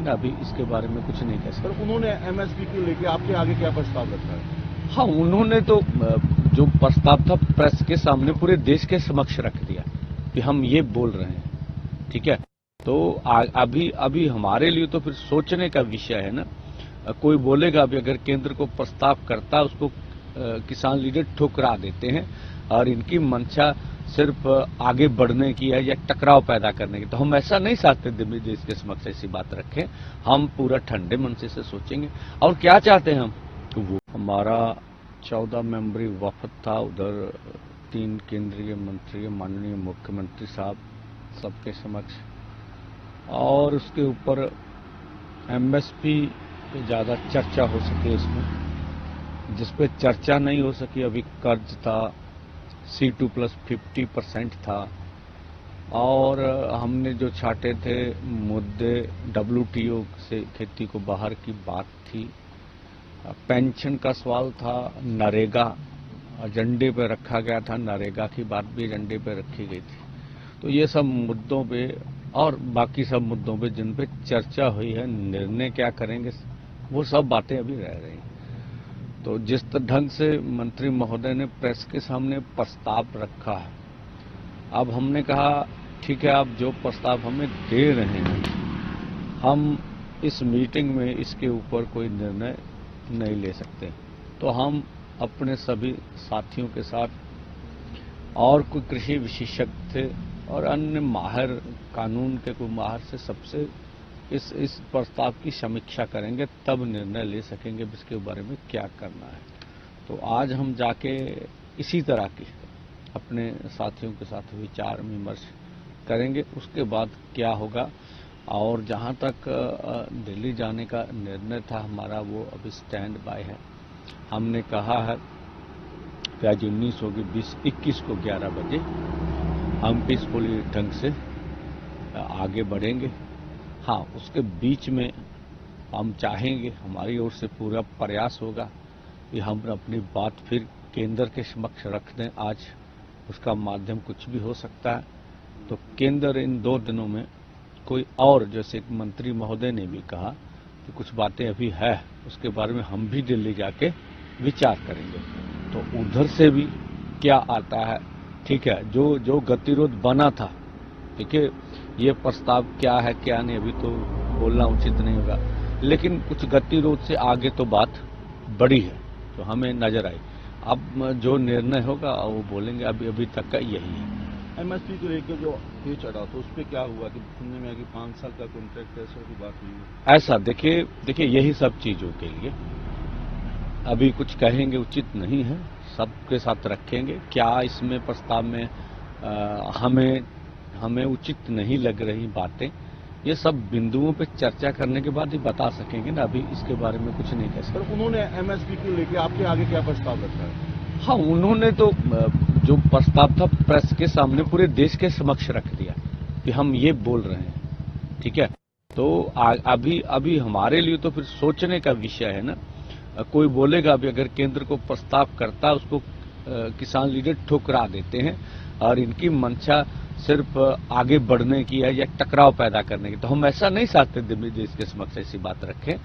लेकिन अभी इसके बारे में कुछ नहीं कह सकते। पर उन्होंने एमएसपी को लेकर आपके आगे क्या प्रस्ताव रखा है? हाँ, उन्होंने तो जो प्रस्ताव था प्रेस के सामने पूरे देश के समक्ष रख दिया कि हम ये बोल रहे हैं, ठीक है। तो अभी हमारे लिए तो फिर सोचने का विषय है ना। कोई बोलेगा अभी अगर केंद्र को प्रस्ताव करता उसको किसान लीडर ठुकरा देते हैं और इनकी मंशा सिर्फ आगे बढ़ने की है या टकराव पैदा करने की। तो हम ऐसा नहीं चाहते देश के समक्ष ऐसी बात रखें। हम पूरा ठंडे मन से सोचेंगे और क्या चाहते हैं हम। तो वो हमारा 14 मेंबरी वफद था, उधर 3 केंद्रीय मंत्री, माननीय मुख्यमंत्री साहब सबके समक्ष, और उसके ऊपर एमएसपी पे ज़्यादा चर्चा हो सके इसमें। जिस पे चर्चा नहीं हो सकी अभी कर्ज था, C2+50% था, और हमने जो छाटे थे मुद्दे WTO से खेती को बाहर की बात थी, पेंशन का सवाल था, नरेगा एजेंडे पे रखा गया था, नरेगा की बात भी एजेंडे पे रखी गई थी। तो ये सब मुद्दों पे और बाकी सब मुद्दों पे जिन पे चर्चा हुई है, निर्णय क्या करेंगे वो सब बातें अभी रह रही हैं। तो जिस ढंग से मंत्री महोदय ने प्रेस के सामने प्रस्ताव रखा है, अब हमने कहा ठीक है, आप जो प्रस्ताव हमें दे रहे हैं, हम इस मीटिंग में इसके ऊपर कोई निर्णय नहीं ले सकते। तो हम अपने सभी साथियों के साथ और कोई कृषि विशेषज्ञ थे और अन्य माहिर, कानून के कोई माहिर से सबसे इस प्रस्ताव की समीक्षा करेंगे, तब निर्णय ले सकेंगे इसके बारे में क्या करना है। तो आज हम जाके इसी तरह की अपने साथियों के साथ विचार विमर्श करेंगे, उसके बाद क्या होगा। और जहां तक दिल्ली जाने का निर्णय था हमारा, वो अभी स्टैंड बाय है। हमने कहा है कि आज 19 होगी, 20-21 को 11 बजे हम पीसफुली ढंग से आगे बढ़ेंगे। हाँ, उसके बीच में हम चाहेंगे, हमारी ओर से पूरा प्रयास होगा कि हम अपनी बात फिर केंद्र के समक्ष रख दें। आज उसका माध्यम कुछ भी हो सकता है। तो केंद्र इन 2 दिनों में कोई और, जैसे मंत्री महोदय ने भी कहा कि कुछ बातें अभी है, उसके बारे में हम भी दिल्ली जाके विचार करेंगे। तो उधर से भी क्या आता है, ठीक है। जो गतिरोध बना था, ठीक है, ये प्रस्ताव क्या है क्या नहीं अभी तो बोलना उचित नहीं होगा, लेकिन कुछ गतिरोध से आगे तो बात बड़ी है तो हमें नजर आई। अब जो निर्णय होगा वो बोलेंगे। अभी तक का यही है। एमएसपी को लेकर जो ये चढ़ा था उस पर क्या हुआ कि सुनने में आया कि 5 साल का कॉन्ट्रैक्ट ऐसा की बात हुई है? ऐसा देखिए यही सब चीजों के लिए अभी कुछ कहेंगे उचित नहीं है। सबके साथ रखेंगे क्या इसमें प्रस्ताव में हमें उचित नहीं लग रही बातें, ये सब बिंदुओं पे चर्चा करने के बाद ही बता सकेंगे ना। अभी इसके बारे में कुछ नहीं कह सकते। पर उन्होंने एमएसपी को लेकर आपके आगे क्या प्रस्ताव रखा है? हाँ, उन्होंने तो जो प्रस्ताव था प्रेस के सामने पूरे देश के समक्ष रख दिया कि हम ये बोल रहे हैं, ठीक है। तो अभी हमारे लिए तो फिर सोचने का विषय है ना। कोई बोलेगा अभी अगर केंद्र को प्रस्ताव करता उसको किसान लीडर ठुकरा देते हैं और इनकी मंशा सिर्फ आगे बढ़ने की है या टकराव पैदा करने की। तो हम ऐसा नहीं चाहते देश के समक्ष ऐसी बात रखें।